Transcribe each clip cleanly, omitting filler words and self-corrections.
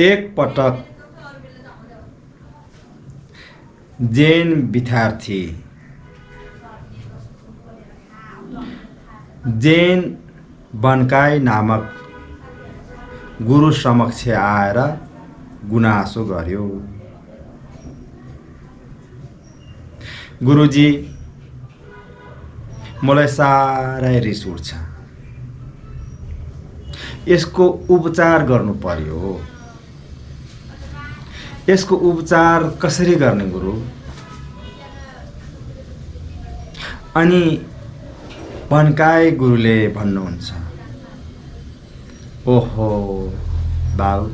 एक पटक जैन विद्यार्थी जैन बनकाई नामक गुरु समक्ष आएर गुनासो गर्यो। गुरुजी, मलाई साह्रै रिस उठ्छ, यसको उपचार गर्नु पर्यो। यसको उपचार कसरी गर्ने गुरु? अनि बनकाई गुरुले भन्नुहुन्छ, ओहो बाबु,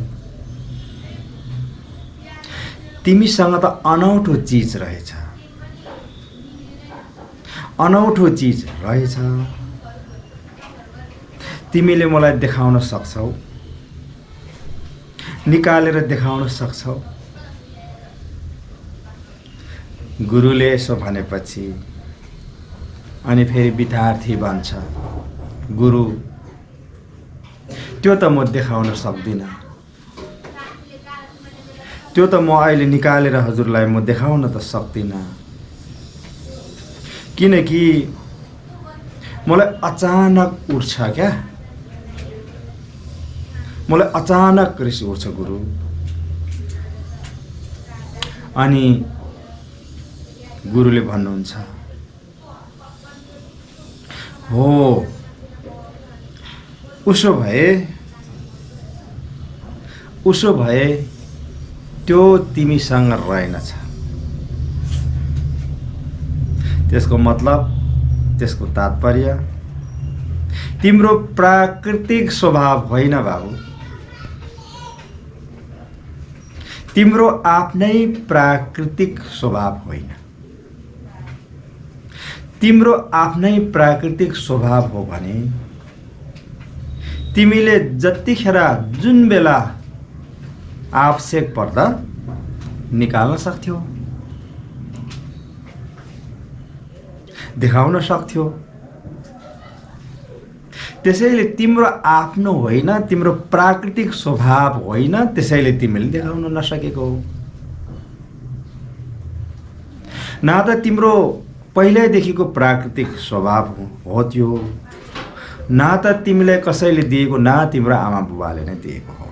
तिमीसँग त अनौठो चीज रहेछ, अनौठो चीज रहेछ। तिमीले मलाई देखाउन सक्छौ, निकालेर देखाउन सक्छौ। गुरुले यसो भनेपछि अनि फेरि विद्यार्थी भन्छ, गुरु, त्यो त म देखाउन सक्दिनँ, त्यो त म अहिले निकालेर हजुरलाई म देखाउन त सक्दिनँ, किनकि मलाई अचानक उठ्छ क्या, मलाई अचानक रिस उठ्छ गुरु। अनि गुरुले भन्नुहुन्छ, हो उसो भए त्यो तिमीसँग रहेनछ। त्यसको मतलब, त्यसको तात्पर्य तिम्रो प्राकृतिक स्वभाव होइन बाबु, तिम्रो आफ्नै प्राकृतिक स्वभाव होइन। तिम्रो आफ्नै प्राकृतिक स्वभाव हो भने तिमीले जतिखेर जुन बेला आवश्यक पर्दा निकाल्न सक्थ्यौ, देखाउन सक्थ्यौ। त्यसैले तिम्रो आफ्नो होइन, तिम्रो प्राकृतिक स्वभाव होइन, त्यसैले तिमीले देखाउन नसकेको हो। न त तिम्रो पहिल्यैदेखिको प्राकृतिक स्वभाव हो त्यो, न त तिमीलाई कसैले दिएको, न तिम्रो आमा बुबाले नै दिएको हो।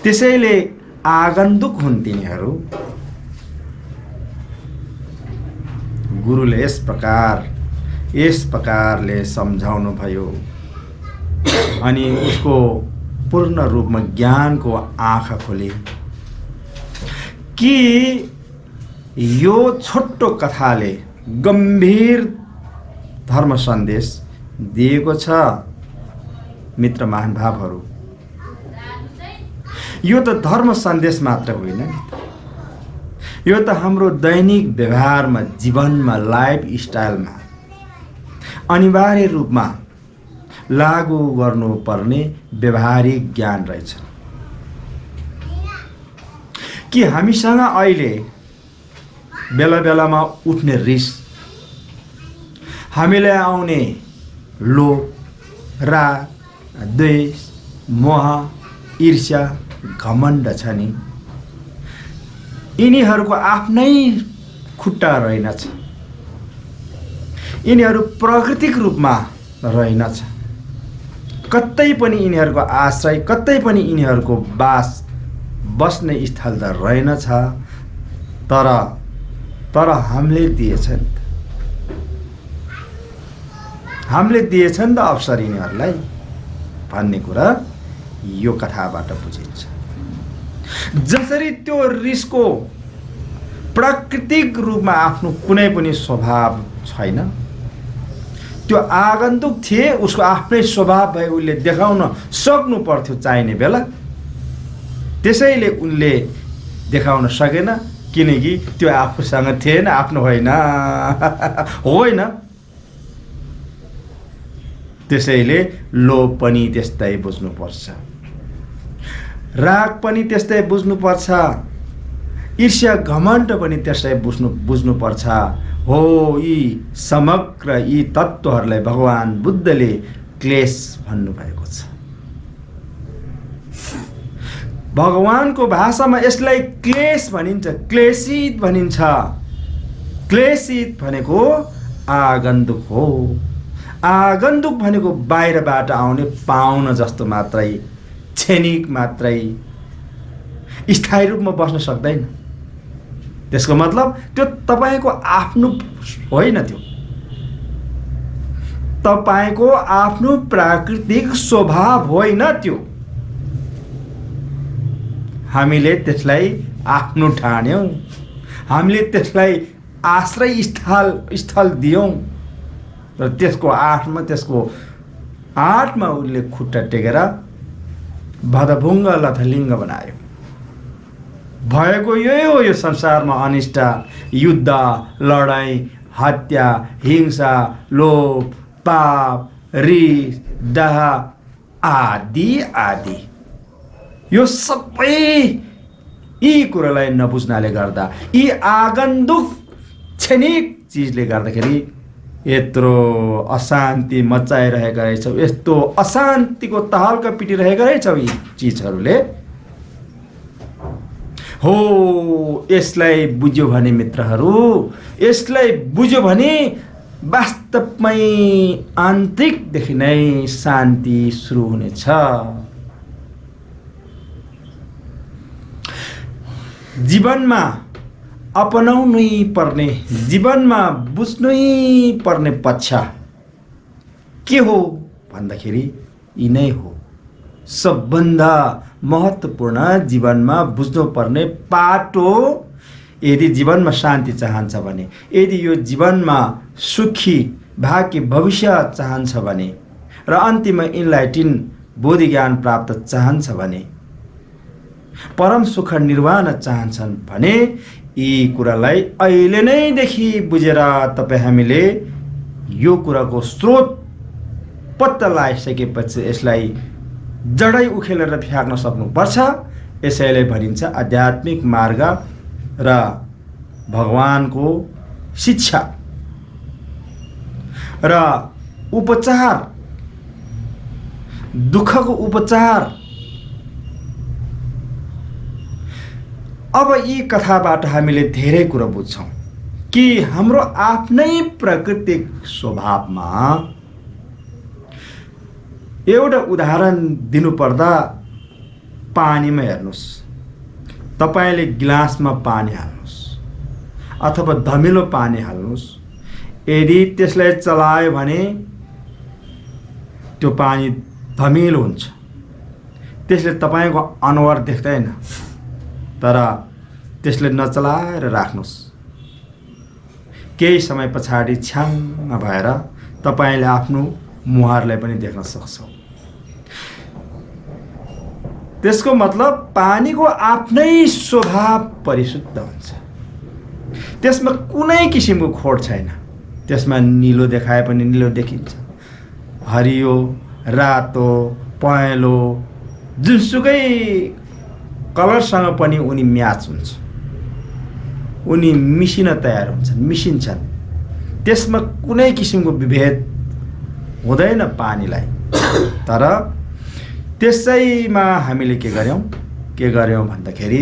त्यसैले आगन्तुक हुन् तिनीहरू। गुरुले यस प्रकारले सम्झाउनु भयो अनि उसको पूर्ण रूपमा ज्ञानको आँखा खोले कि यो छोटो कथाले गम्भीर धर्म सन्देश दिएको छ। मित्र महानुभावहरू, यो त धर्म सन्देश मात्र होइन, यो त हाम्रो दैनिक व्यवहारमा, जीवनमा, लाइफ स्टाइलमा अनिवार्य रूपमा लागू गर्नुपर्ने व्यवहारिक ज्ञान रहेछ। कि हामीसँग अहिले बेला बेलामा उठ्ने रिस, हामीलाई आउने लोभ, राग, द्वेष, मोह, ईर्ष्या, घमण्ड छ नि, यिनीहरूको आफ्नै खुट्टा रहेनछ। यिनीहरू प्राकृतिक रूपमा रहेनछ। कतै पनि यिनीहरूको आश्रय, कतै पनि यिनीहरूको बस्ने स्थल त रहेनछ। तर हामीले दिएछन्, हामीले दिएछन् त अवसर यिनीहरूलाई भन्ने कुरा यो कथाबाट बुझिन्छ। जसरी त्यो रिसको प्राकृतिक रूपमा आफ्नो कुनै पनि स्वभाव छैन, त्यो आगन्तुक थिए, उसको आफ्नै स्वभाव भए उसले देखाउन सक्नु पर्थ्यो चाहिने बेला, त्यसैले उनले देखाउन सकेन, किनकि त्यो आफूसँग थिएन, आफ्नो होइन। होइन, त्यसैले लोभ पनि त्यस्तै बुझ्नुपर्छ, राग पनि त्यस्तै बुझ्नुपर्छ, ईर्ष्या घमण्ड पनि त्यस्तै बुझ्नुपर्छ। हो, यी समग्र यी तत्त्वहरूलाई भगवान बुद्धले क्लेश भन्नुभएको छ। भगवानको भाषामा यसलाई क्लेश भनिन्छ, क्लेशित भनिन्छ। क्लेशित भनेको आगन्तुक हो। आगन्तुक भनेको बाहिरबाट आउने पाहुना जस्तो मात्रै, क्षणिक मात्रै, स्थायी रूपमा बस्न सक्दैन। त्यसको मतलब त्यो तपाईको आफ्नो होइन, त्यो तपाईको आफ्नो प्राकृतिक स्वभाव होइन। त्यो हामीले त्यसलाई आफ्नो ठान्यौं, हामीले त्यसलाई आश्रय स्थल दियौं र त्यसको आठमा उसले खुट्टा टेकेर भदभुङ्ग लथलिङ्ग बनायो। भएको यही हो यो संसारमा अनिष्ट, युद्ध, लडाई, हत्या, हिंसा, लोभ, पाप, रिस, दाह आदि आदि। यो सबै यी कुरालाई नबुझ्नाले गर्दा, यी आगन्तुक क्षणिक चिजले गर्दाखेरि यत्रो अशान्ति मचाइरहेका रहेछौ, यस्तो अशान्तिको तहल्का पिटिरहेका रहेछौ यी चिजहरूले। हो, यसलाई बुझ्यो भने मित्रहरू, यसलाई बुझ्यो भने वास्तवमै आन्तरिकदेखि नै शान्ति सुरु हुनेछ। जीवनमा अपनाउनै पर्ने, जीवनमा बुझ्नै पर्ने पक्ष के हो भन्दाखेरि यी नै हो सबभन्दा महत्त्वपूर्ण जीवनमा बुझ्नुपर्ने पाटो। यदि जीवनमा शान्ति चाहन्छ भने, यदि यो जीवनमा सुखी भाग्य भविष्य चाहन्छ भने र अन्तिममा इन्लाइटिन बोधि ज्ञान प्राप्त चाहन्छ भने, परम सुख निर्वाण चाहन्छन् भने यी कुरालाई अहिले नै देखि बुझेर तपाईँ हामीले यो कुराको स्रोत पत्ता लगाइसकेपछि यसलाई जडै उखेलेर फ्याँक्न सक्नुपर्छ। यसैले भनिन्छ आध्यात्मिक मार्ग र भगवानको शिक्षा र उपचार, दुःखको उपचार। अब यी कथाबाट हामीले धेरै कुरा बुझ्छौँ कि हाम्रो आफ्नै प्राकृतिक स्वभावमा, एउटा उदाहरण दिनुपर्दा पानीमा हेर्नुहोस्, तपाईले गिलासमा पानी हाल्नुहोस् अथवा धमिलो पानी हाल्नुहोस्, यदि त्यसलाई चलायो भने त्यो पानी धमिलो हुन्छ, त्यसले तपाईको अनुहार देख्दैन। तर त्यसले नचलाएर राख्नुहोस्, केही समय पछाडि छ्याङ्ग भएर तपाईले आफ्नो मुहारलाई पनि देख्न सक्छौ। त्यसको मतलब पानीको आफ्नै स्वभाव परिशुद्ध हुन्छ, त्यसमा कुनै किसिमको खोट छैन। त्यसमा नीलो देखाए पनि नीलो देखिन्छ, हरियो, रातो, पहेँलो, जुनसुकै कलरसँग पनि उनी म्याच हुन्छ, उनी मिसिन तयार हुन्छन्, मिसिन्छन्। त्यसमा कुनै किसिमको विभेद हुँदैन पानीलाई। तर त्यसैमा हामीले के गर्यौं भन्दाखेरि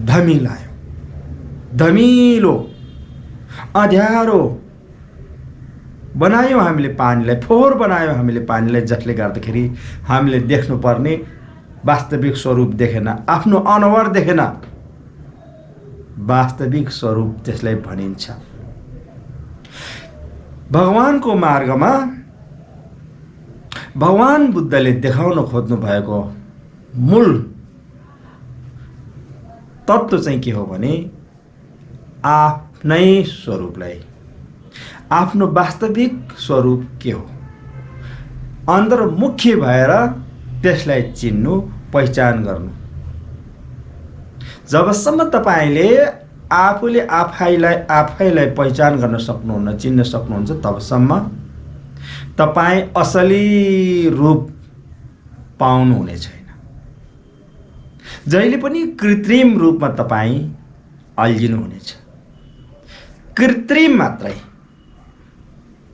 धमिलायो, धमिलो अँध्यारो बनायौं हामीले पानीलाई, फोहोर बनायौं हामीले पानीलाई, जसले गर्दाखेरि हामीले देख्नुपर्ने वास्तविक स्वरूप देखेन, आफ्नो अनुहार देखेन। वास्तविक स्वरूप त्यसलाई भनिन्छ। भगवानको मार्गमा भगवान बुद्धले देखाउन खोज्नु भएको मूल तत्त्व चाहिँ के हो भने आफ्नै स्वरूपलाई, आफ्नो वास्तविक स्वरूप के हो अन्तर्मुखी भएर त्यसलाई चिन्नु, पहिचान गर्नु। जबसम्म तपाईले आफूले आफैलाई पहिचान गर्न सक्नुहुन्न, चिन्न सक्नुहुन्छ, तबसम्म तपाई असली रूप पाउनु हुने छैन। जहिले पनि कृत्रिम रूपमा तपाई अल्झिनु हुनेछ। कृत्रिम मात्रै,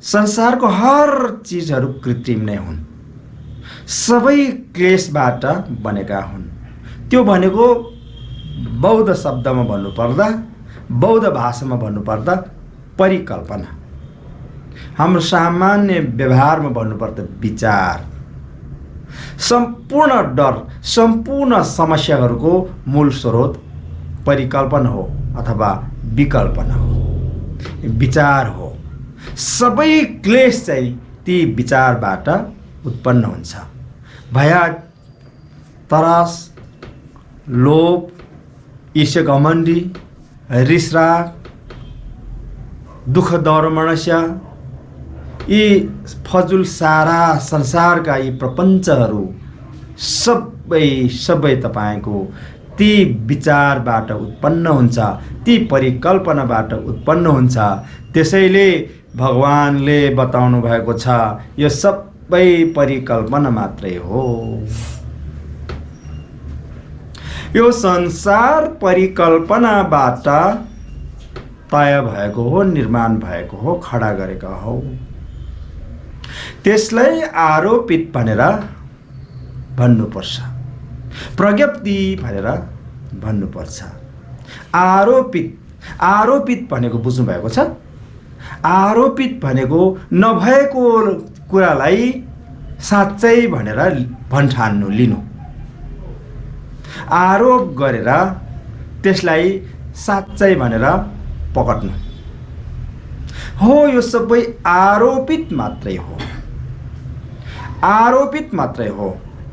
संसारको हर चीजहरू कृत्रिम नै हुन्, सबै क्लेशबाट बनेका हुन्। त्यो भनेको बौद्ध शब्दमा भन्नुपर्दा, बौद्ध भाषामा भन्नुपर्दा परिकल्पना। हाम्रो सामान्य व्यवहारमा भन्नुपर्दा विचार। सम्पूर्ण डर, सम्पूर्ण समस्याहरूको मूल स्रोत परिकल्पना हो अथवा विकल्पना हो, विचार हो। सबै क्लेश चाहिँ ती विचारबाट उत्पन्न हुन्छ। भया, तरास, लोभ, ईर्ष्या, घमण्डी, रिसराग, दुःख, दौर्मणस्या, यी फजुल सारा संसारका यी प्रपञ्चहरू सबै तपाईको ती विचारबाट उत्पन्न हुन्छ, ती परिकल्पनाबाट उत्पन्न हुन्छ। त्यसैले भगवानले बताउनु भएको छ यो सबै परिकल्पना मात्रै हो। यो संसार परिकल्पनाबाट तय भएको हो, निर्माण भएको हो, खडा गरेका हो। त्यसलाई आरोपित भनेर भन्नुपर्छ, प्रज्ञप्ति भनेर भन्नुपर्छ। आरोपित भनेको बुझ्नु भएको छ? आरोपित भनेको नभएको कुरालाई साँच्चै भनेर भन्ठान्नु, लिनु। आरोप गरेर त्यसलाई साँच्चै भनेर पकड्नु हो। यो सबै आरोपित मात्रै हो, आरोपित मात्रै हो।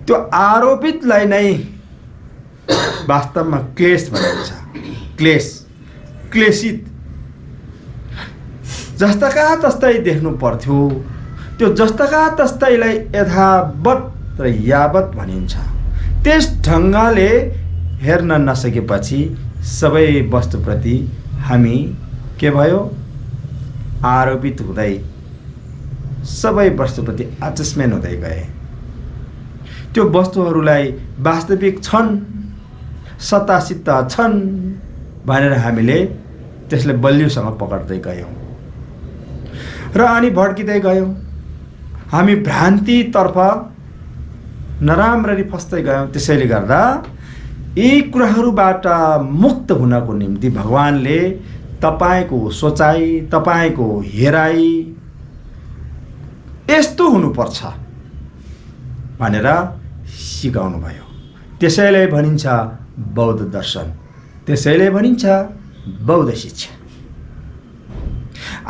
त्यो आरोपितलाई नै वास्तवमा क्लेश भनिन्छ। क्लेश, क्लेशित, जस्ताका तस्तै देख्नु पर्थ्यो, त्यो जस्ताका तस्तैलाई यथावत र यावत भनिन्छ। त्यस ढङ्गले हेर्न नसकेपछि सबै वस्तुप्रति हामी के भयो? आरोपित हुँदै सबै वस्तुप्रति अट्याचमेन्ट हुँदै गए। त्यो वस्तुहरूलाई वास्तविक छन्, सत्तासिद्ध छन् भनेर हामीले त्यसलाई बलियोसँग पकड्दै गयौँ र अनि भड्किँदै गयौँ। हामी भ्रान्तितर्फ नराम्ररी फस्दै गयौँ। त्यसैले गर्दा यी कुराहरूबाट मुक्त हुनको निम्ति भगवानले तपाईको सोचाइ, तपाईको हेराइ यस्तो हुनुपर्छ भनेर सिकाउनु भयो। त्यसैले भनिन्छ बौद्ध दर्शन, त्यसैले भनिन्छ बौद्ध शिक्षा।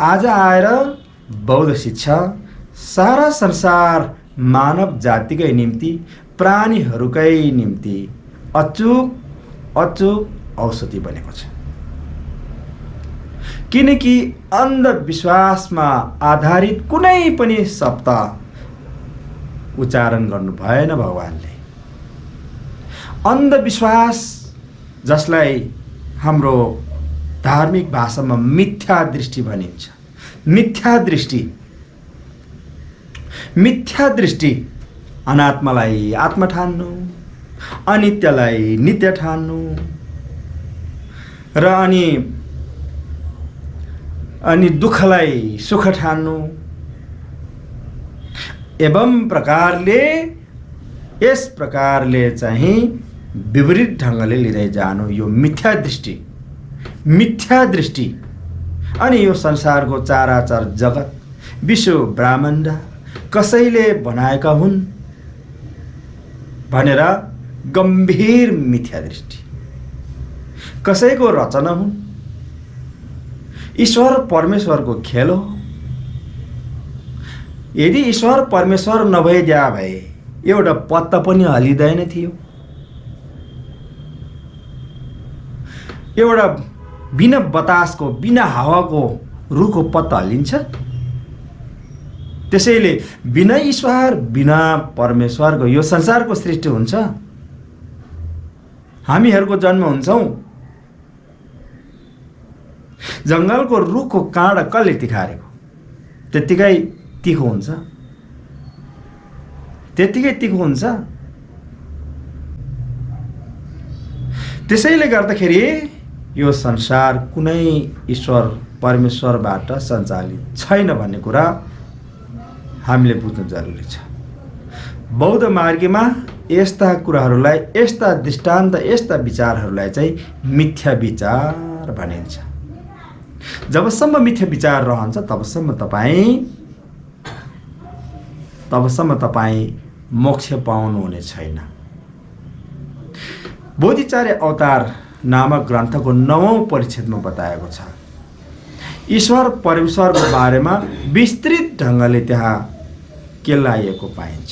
आज आएर बौद्ध शिक्षा सारा संसार मानव जातिकै निम्ति, प्राणीहरूकै निम्ति अचूक औषधि बनेको छ। किनकि अन्धविश्वासमा आधारित कुनै पनि शब्द उच्चारण गर्नु भएन भगवानले। अन्धविश्वास जसलाई हाम्रो धार्मिक भाषामा मिथ्या दृष्टि भनिन्छ। मिथ्या दृष्टि अनात्मालाई आत्मा ठान्नु, अनित्यलाई नित्य ठान्नु र अनि दुःखलाई सुख ठान्नु। यस प्रकारले चाहिँ विपरीत ढङ्गले लिँदै जानु, यो मिथ्या दृष्टि। अनि यो संसारको चाराचार जगत, विश्व ब्रह्माण्ड कसैले बनाएका हुन् भनेर गम्भीर मिथ्या दृष्टि। कसैको रचना हुन्, ईश्वर परमेश्वरको खेल हो। यदि ईश्वर परमेश्वर नभइदिया भए एउटा पत्ता पनि हलिँदैन थियो। एउटा बिना बतासको, बिना हावाको रुखको पत्ता हल्लिन्छ? त्यसैले बिना ईश्वर, बिना परमेश्वरको यो संसारको सृष्टि हुन्छ। हामीहरूको जन्म हुन्छौँ। जङ्गलको रुखको काँडा कसले तिखारेको त्यत्तिकै तिखो हुन्छ, त्यत्तिकै तिखो हुन्छ। त्यसैले गर्दाखेरि यो संसार कुनै ईश्वर परमेश्वरबाट सञ्चालित छैन भन्ने कुरा हामीले बुझ्नु जरुरी छ। बौद्ध मार्गमा यस्ता कुराहरूलाई, यस्ता दृष्टान्त, यस्ता विचारहरूलाई चाहिँ मिथ्या विचार भनिन्छ। जबसम्म मिथ्या विचार रहन्छ तबसम्म तपाईँ मोक्ष पाउनुहुने छैन। बोधिचार्य अवतार नामक ग्रन्थको 9औं परिच्छेदमा बताएको छ, ईश्वर परमेश्वरको बारेमा विस्तृत ढङ्गले त्यहाँ केलाइएको पाइन्छ।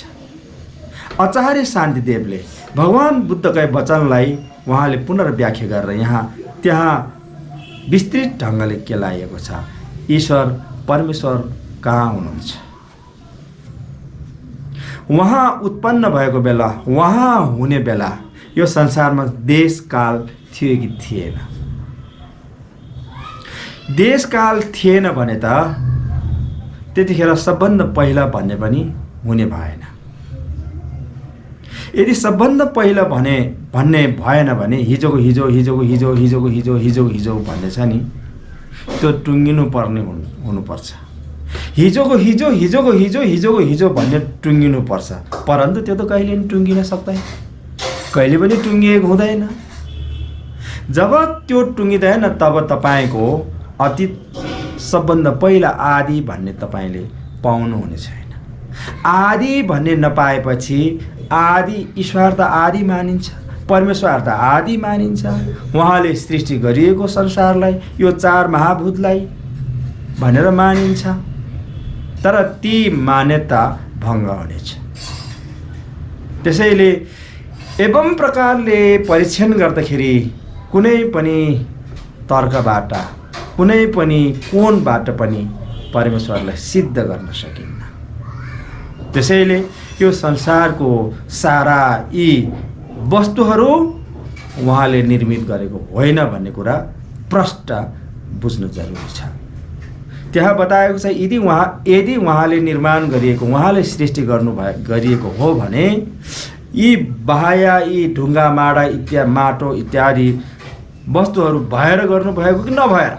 आचार्य शान्तिदेवले भगवान बुद्धकै वचनलाई उहाँले पुनर्व्याख्या गरेर त्यहाँ विस्तृत ढङ्गले केलाइएको छ, ईश्वर परमेश्वर कहाँ हुनुहुन्छ, उहाँ उत्पन्न भएको बेला, उहाँ हुने बेला यो संसारमा देश काल थियो कि थिएन? देश काल थिएन भने त त्यतिखेर सबभन्दा पहिला भन्ने पनि हुने भएन। यदि सबभन्दा पहिला भन्ने भएन भने हिजोको हिजो हिजोको हिजो हिजोको हिजो हिजोको हिजो भन्ने छ नि, त्यो टुङ्गिनु पर्ने हुनुपर्छ। हिजोको हिजो हिजोको हिजो हिजोको हिजो भन्ने टुङ्गिनु पर्छ, परन्तु त्यो त कहिले पनि टुङ्गिन सक्दैन, कहिले पनि टुङ्गिएको हुँदैन। जब त्यो टुङ्गिँदैन तब तपाईँको अतीत सबभन्दा पहिला आदि भन्ने तपाईँले पाउनुहुने छैन। आदि भन्ने नपाएपछि आदि ईश्वर त आदि मानिन्छ, परमेश्वर त आदि मानिन्छ। उहाँले सृष्टि गरिएको संसारलाई, यो 4 महाभूतलाई भनेर मानिन्छ, तर ती मान्यता भङ्ग हुनेछ। त्यसैले एवं प्रकारले परीक्षण गर्दाखेरि कुनै पनि तर्कबाट, कुनै पनि कोणबाट पनि परमेश्वरलाई सिद्ध गर्न सकिन्न। त्यसैले यो संसारको सारा यी वस्तुहरू उहाँले निर्मित गरेको होइन भन्ने कुरा प्रष्ट बुझ्नु जरुरी छ। त्यहाँ बताएको छ, यदि उहाँले निर्माण गरिएको, उहाँले सृष्टि गरिएको हो भने यी बाह्य, यी ढुङ्गा माडा इत्यादि, माटो इत्यादि वस्तुहरू भएर गर्नुभएको कि नभएर,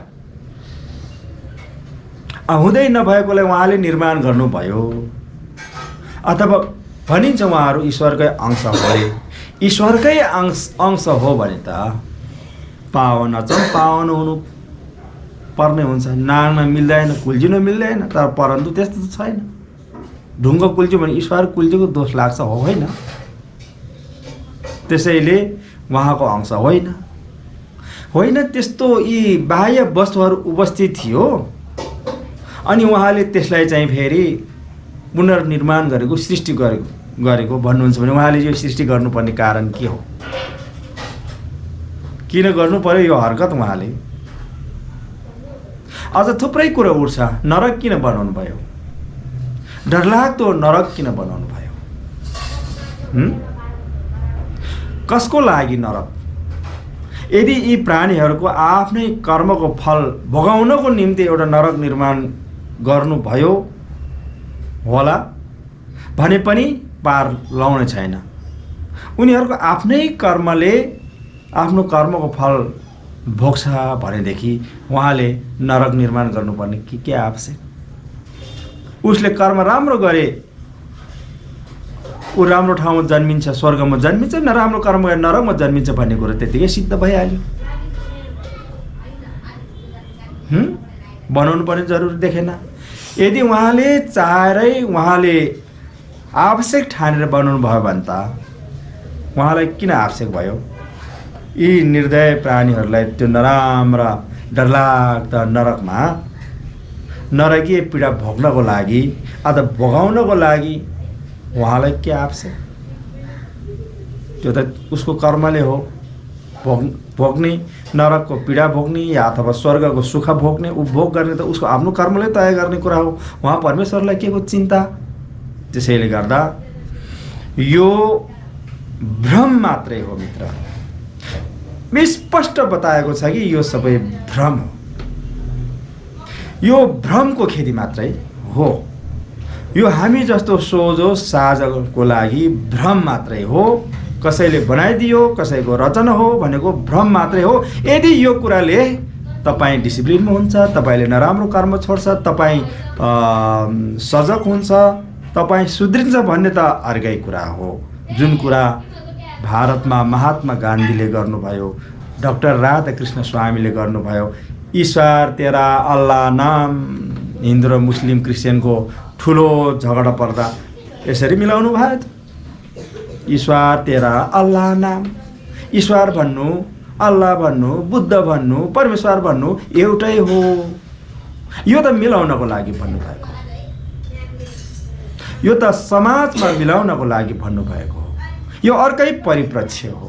हुँदै नभएकोलाई उहाँले निर्माण गर्नुभयो, अथवा भनिन्छ उहाँहरू ईश्वरकै अंश हो। ईश्वरकै अंश हो भने त पावन हुनु पर्ने हुन्छ। नाग्न मिल्दैन, कुल्जिनु मिल्दैन, तर परन्तु त्यस्तो त छैन। ढुङ्गा कुल्च्यो भने ईश्वर कुल्चेको दोष लाग्छ, हो होइन? त्यसैले उहाँको अंश होइन। त्यस्तो यी बाह्य वस्तुहरू उपस्थित थियो अनि उहाँले त्यसलाई चाहिँ फेरि पुनर्निर्माण गरेको, सृष्टि गरेको भन्नुहुन्छ भने उहाँले यो सृष्टि गर्नुपर्ने कारण के हो? किन गर्नु पर्यो यो हरकत? उहाँले अझ थुप्रै कुरा उठ्छ। नरक किन बनाउनु भयो? डरलाग्दो नरक किन बनाउनु भयो? कसको लागि नरक? यदि यी प्राणीहरूको आफ्नै कर्मको फल भोगाउनको निम्ति एउटा नरक निर्माण गर्नुभयो होला भने पनि पार लाउने छैन। उनीहरूको आफ्नै कर्मले आफ्नो कर्मको फल भोग्छ भनेदेखि उहाँले नरक निर्माण गर्नुपर्ने के आवश्यक? उसले कर्म राम्रो गरे ऊ राम्रो ठाउँमा जन्मिन्छ, स्वर्गमा जन्मिन्छ, नराम्रो कर्म गरे नरकमा जन्मिन्छ भन्ने कुरो त्यतिकै सिद्ध भइहाल्यो। बनाउनु पर्ने जरुरी देखेन। यदि उहाँले चाहेरै, उहाँले आवश्यक ठानेर बनाउनु भयो भने त उहाँलाई किन आवश्यक भयो? यी निर्दय प्राणीहरूलाई त्यो नराम्रा डरलाग्दा नरकमा नरकीय पीडा भोग्नको लागि अथवा भोगाउनको लागि उहाँलाई के आवश्यक? त्यो त उसको कर्मले हो। भोग्ने, नरकको पीडा भोग्ने या अथवा स्वर्गको सुख भोग्ने, उपभोग गर्ने त उसको आफ्नो कर्मले तय गर्ने कुरा हो। उहाँ परमेश्वरलाई के को चिन्ता? त्यसैले गर्दा यो भ्रम मात्रै हो मित्र। स्पष्ट बताएको छ कि यो सबै भ्रम हो। यो भ्रमको खेती मात्रै हो। यो हामी जस्तो सोझो साझको लागि भ्रम मात्रै हो। कसैले बनाइदियो, कसैको रचना हो भनेको भ्रम मात्रै हो। यदि यो कुराले तपाईँ डिसिप्लिनमा हुन्छ, तपाईँले नराम्रो कर्म छोड्छ, तपाईँ सजग हुन्छ, तपाईँ सुध्रिन्छ भन्ने त अर्कै कुरा हो। जुन कुरा भारतमा महात्मा गान्धीले गर्नुभयो, डाक्टर राधाकृष्ण स्वामीले गर्नुभयो, ईश्वर तेरा अल्लाह नाम, हिन्दू र मुस्लिम क्रिस्चियनको ठुलो झगडा पर्दा यसरी मिलाउनु भयो त। ईश्वर तेरा अल्लाह नाम, ईश्वर भन्नु, अल्लाह भन्नु, बुद्ध भन्नु, परमेश्वर भन्नु एउटै हो। यो त मिलाउनको लागि भन्नुभएको, यो त समाजमा मिलाउनको लागि भन्नुभएको हो। यो अर्कै परिप्रेक्ष्य हो।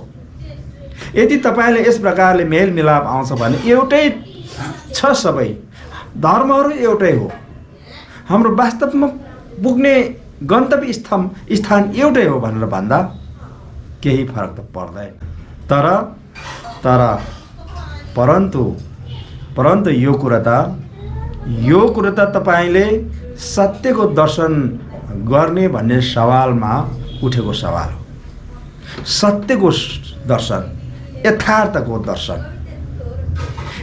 यदि तपाईँले यस प्रकारले मेलमिलाप आउँछ भने एउटै छ, सबै धर्महरू एउटै हो, हाम्रो वास्तवमा पुग्ने गन्तव्य स्थान एउटै हो भनेर भन्दा केही फरक त पर्दैन। परन्तु यो कुरा त तपाईँले सत्यको दर्शन गर्ने भन्ने सवालमा उठेको सवाल हो। सत्यको दर्शन,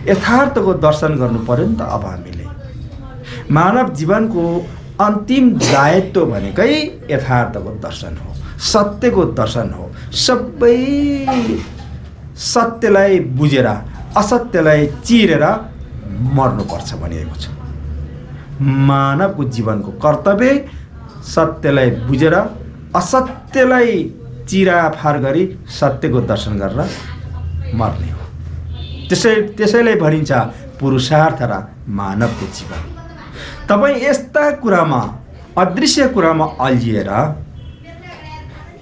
यथार्थको दर्शन गर्नु पर्यो नि त। अब हामीले मानव जीवनको अन्तिम दायित्व भनेकै यथार्थको दर्शन हो, सत्यको दर्शन हो। सबै सत्यलाई बुझेर असत्यलाई चिरेर मर्नुपर्छ भनिएको छ। मानवको जीवनको कर्तव्य सत्यलाई बुझेर असत्यलाई चिराफार गरी सत्यको दर्शन गरेर मर्ने हो। त्यसैले भनिन्छ पुरुषार्थ र मानवको जीवन। तपाईँ यस्ता कुरामा, अदृश्य कुरामा अल्झिएर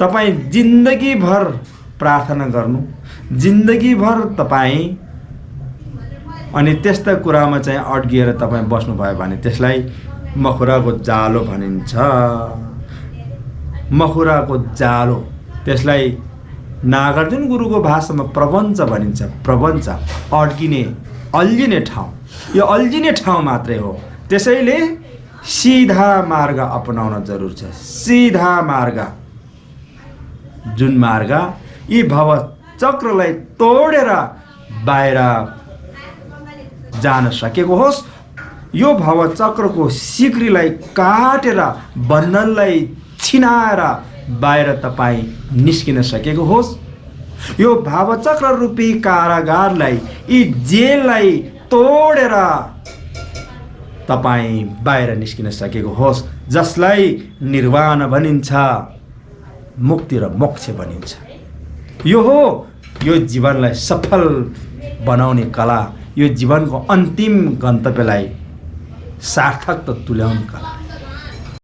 तपाईँ जिन्दगीभर प्रार्थना गर्नु, जिन्दगीभर तपाईँ अनि त्यस्ता कुरामा चाहिँ अड्किएर तपाईँ बस्नुभयो भने त्यसलाई मखुराको जालो भनिन्छ। मखुराको जालो, त्यसलाई नागार्जुन गुरुको भाषामा प्रपञ्च भनिन्छ। प्रपञ्च अल्झिने ठाउँ, यो अल्झिने ठाउँ मात्रै हो। त्यसैले सिधा मार्ग अपनाउन जरुरी छ। सिधा मार्ग, जुन मार्ग यी भव चक्रलाई तोडेर बाहिर जान सकेको होस्, यो भव चक्रको सिक्रीलाई काटेर बन्धनलाई छिनाएर बाहिर तपाईँ निस्किन सकेको होस्, यो भावचक्र रूपी कारागारलाई, यी जेललाई तोडेर तपाईँ बाहिर निस्किन सकेको होस्, जसलाई निर्वाण भनिन्छ, मुक्ति र मोक्ष भनिन्छ। यो हो यो जीवनलाई सफल बनाउने कला, यो जीवनको अन्तिम गन्तव्यलाई सार्थक तुल्याउने कला।